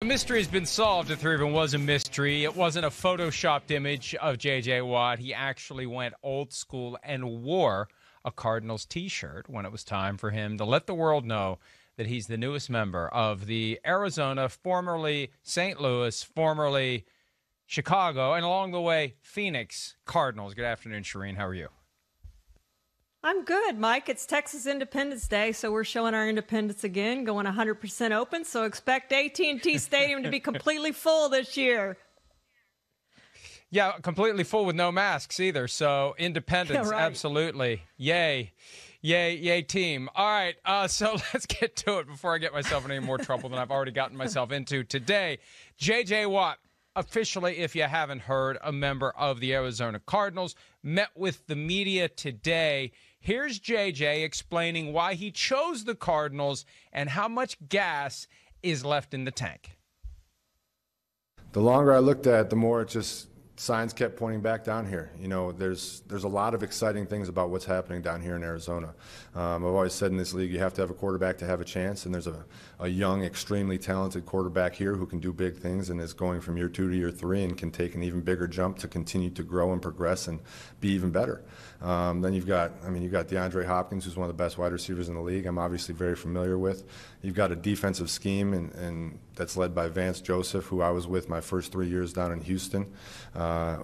Mystery has been solved, if there even was a mystery. It wasn't a photoshopped image of J.J. Watt. He actually went old school and wore a Cardinals T-shirt when it was time for him to let the world know that he's the newest member of the Arizona, formerly St. Louis, formerly Chicago, and along the way, Phoenix Cardinals. Good afternoon, Charean. How are you? I'm good, Mike. It's Texas Independence Day, so we're showing our independence again, going 100% open. So expect AT&T Stadium to be completely full this year. Yeah, completely full with no masks either. So independence, yeah, right. Absolutely. Yay. Yay, yay, team. All right, so let's get to it before I get myself in any more trouble than I've already gotten myself into today. J.J. Watt, officially, if you haven't heard, a member of the Arizona Cardinals, met with the media today. Here's J.J. explaining why he chose the Cardinals and how much gas is left in the tank. The longer I looked at it, the more it just signs kept pointing back down here. You know, there's a lot of exciting things about what's happening down here in Arizona. I've always said in this league you have to have a quarterback to have a chance, and there's a young, extremely talented quarterback here who can do big things and is going from year 2 to year 3 and can take an even bigger jump to continue to grow and progress and be even better. Then you've got DeAndre Hopkins, who's one of the best wide receivers in the league. I'm obviously very familiar with. You've got a defensive scheme and that's led by Vance Joseph, who I was with my first 3 years down in Houston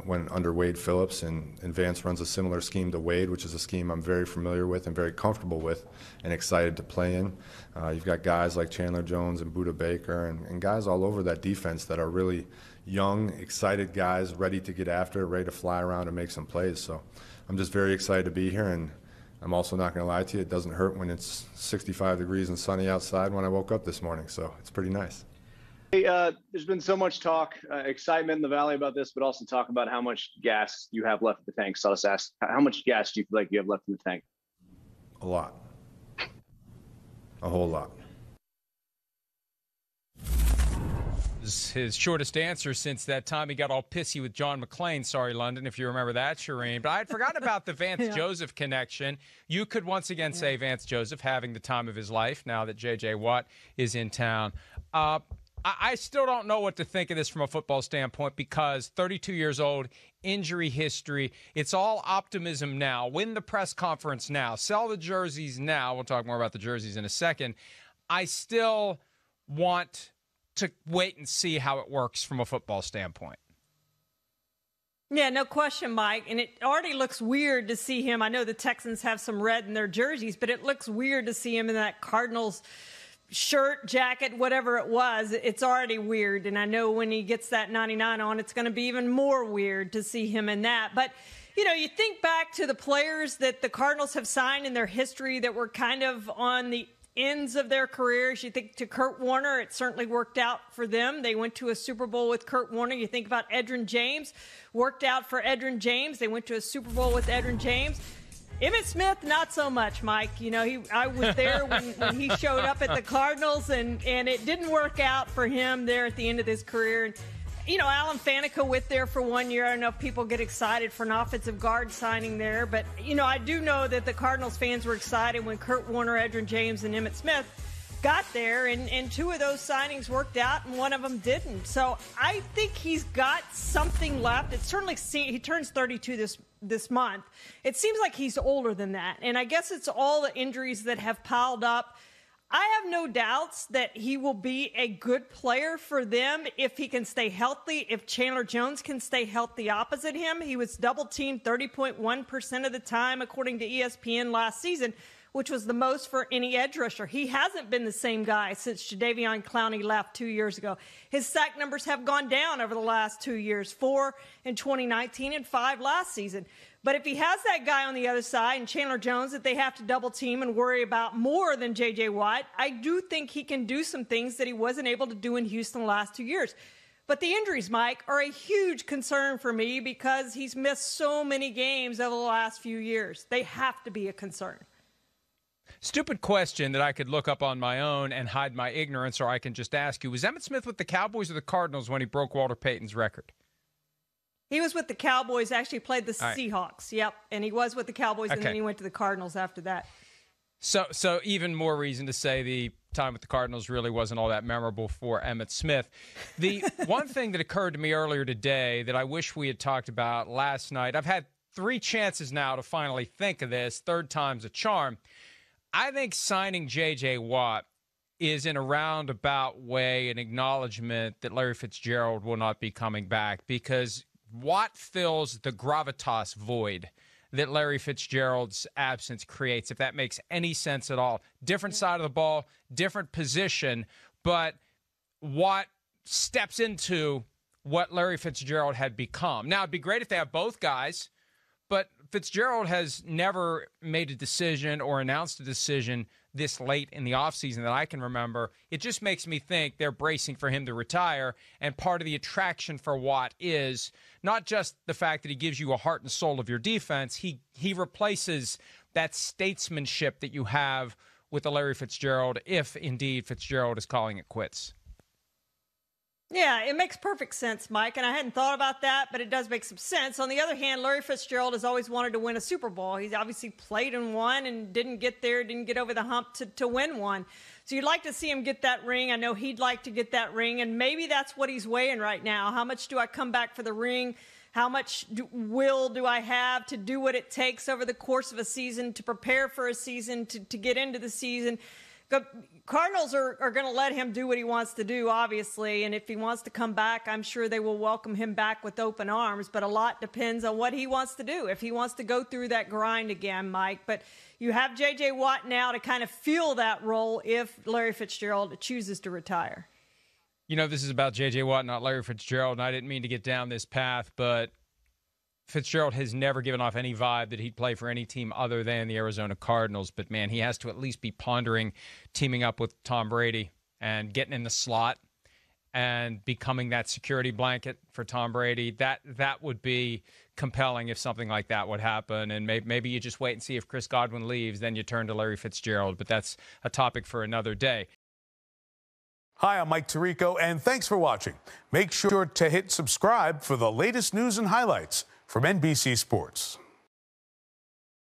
when under Wade Phillips, and Vance runs a similar scheme to Wade, which is a scheme I'm very familiar with and very comfortable with and excited to play in. You've got guys like Chandler Jones and Budda Baker and guys all over that defense that are really young, excited guys, ready to get after it, ready to fly around and make some plays. So I'm just very excited to be here, and I'm also not going to lie to you, it doesn't hurt when it's 65 degrees and sunny outside when I woke up this morning, so it's pretty nice. Hey, there's been so much talk, excitement in the Valley about this, but also talk about how much gas you have left in the tank. So let's ask, how much gas do you feel like you have left in the tank? A lot. A whole lot. His shortest answer since that time he got all pissy with John McClane. Sorry, London, if you remember that, Charean. But I had forgotten about the Vance Joseph connection. You could once again say Vance Joseph having the time of his life now that J.J. Watt is in town. I still don't know what to think of this from a football standpoint because 32 years old, injury history, it's all optimism now. Win the press conference now. Sell the jerseys now. We'll talk more about the jerseys in a second. I still want to wait and see how it works from a football standpoint. Yeah, no question, Mike. And it already looks weird to see him. I know the Texans have some red in their jerseys, but it looks weird to see him in that Cardinals shirt, jacket, whatever it was. It's already weird. And I know when he gets that 99 on, it's going to be even more weird to see him in that. But, you know, you think back to the players that the Cardinals have signed in their history that were kind of on the ends of their careers. You think to Kurt Warner, it certainly worked out for them. They went to a Super Bowl with Kurt Warner. You think about Edgerrin James, worked out for Edgerrin James. They went to a Super Bowl with Edgerrin James. Emmitt Smith, not so much, Mike. You know, I was there when he showed up at the Cardinals, and it didn't work out for him there at the end of his career. And, you know, Alan Faneca went there for 1 year. I don't know if people get excited for an offensive guard signing there. But, you know, I do know that the Cardinals fans were excited when Kurt Warner, Edgerrin James, and Emmitt Smith got there. And two of those signings worked out, and one of them didn't. So I think he's got something left. It certainly he turns 32 this month. It seems like he's older than that. And I guess it's all the injuries that have piled up. I have no doubts that he will be a good player for them if he can stay healthy, if Chandler Jones can stay healthy opposite him. He was double-teamed 30.1% of the time, according to ESPN last season, which was the most for any edge rusher. He hasn't been the same guy since Jadeveon Clowney left 2 years ago. His sack numbers have gone down over the last 2 years, 4 in 2019 and 5 last season. But if he has that guy on the other side and Chandler Jones that they have to double team and worry about more than J.J. Watt, I do think he can do some things that he wasn't able to do in Houston the last 2 years. But the injuries, Mike, are a huge concern for me because he's missed so many games over the last few years. They have to be a concern. Stupid question that I could look up on my own and hide my ignorance, or I can just ask you. Was Emmitt Smith with the Cowboys or the Cardinals when he broke Walter Payton's record? He was with the Cowboys, actually played the Seahawks. Yep, and he was with the Cowboys, and then he went to the Cardinals after that. So even more reason to say the time with the Cardinals really wasn't all that memorable for Emmitt Smith. The one thing that occurred to me earlier today that I wish we had talked about last night, I've had 3 chances now to finally think of this. Third time's a charm. I think signing J.J. Watt is in a roundabout way an acknowledgement that Larry Fitzgerald will not be coming back, because Watt fills the gravitas void that Larry Fitzgerald's absence creates, if that makes any sense at all. Different side of the ball, different position, but Watt steps into what Larry Fitzgerald had become. Now, it'd be great if they have both guys, but Fitzgerald has never made a decision or announced a decision this late in the offseason that I can remember. It just makes me think they're bracing for him to retire, and part of the attraction for Watt is not just the fact that he gives you a heart and soul of your defense. He replaces that statesmanship that you have with the Larry Fitzgerald, if indeed Fitzgerald is calling it quits. Yeah, it makes perfect sense, Mike, and I hadn't thought about that, but it does make some sense. On the other hand, Larry Fitzgerald has always wanted to win a Super Bowl. He's obviously played in one and didn't get over the hump to win one. So you'd like to see him get that ring. I know he'd like to get that ring, and maybe that's what he's weighing right now. How much do I come back for the ring? How much will do I have to do what it takes over the course of a season, to prepare for a season, to get into the season? Cardinals are going to let him do what he wants to do, obviously, and if he wants to come back, I'm sure they will welcome him back with open arms, but a lot depends on what he wants to do, if he wants to go through that grind again, Mike. But you have J.J. Watt now to kind of feel that role if Larry Fitzgerald chooses to retire. You know, this is about J.J. Watt, not Larry Fitzgerald, and I didn't mean to get down this path, but Fitzgerald has never given off any vibe that he'd play for any team other than the Arizona Cardinals. But, man, he has to at least be pondering teaming up with Tom Brady and getting in the slot and becoming that security blanket for Tom Brady. That would be compelling if something like that would happen. And maybe you just wait and see if Chris Godwin leaves, then you turn to Larry Fitzgerald. But that's a topic for another day. Hi, I'm Mike Tirico, and thanks for watching. Make sure to hit subscribe for the latest news and highlights from NBC Sports.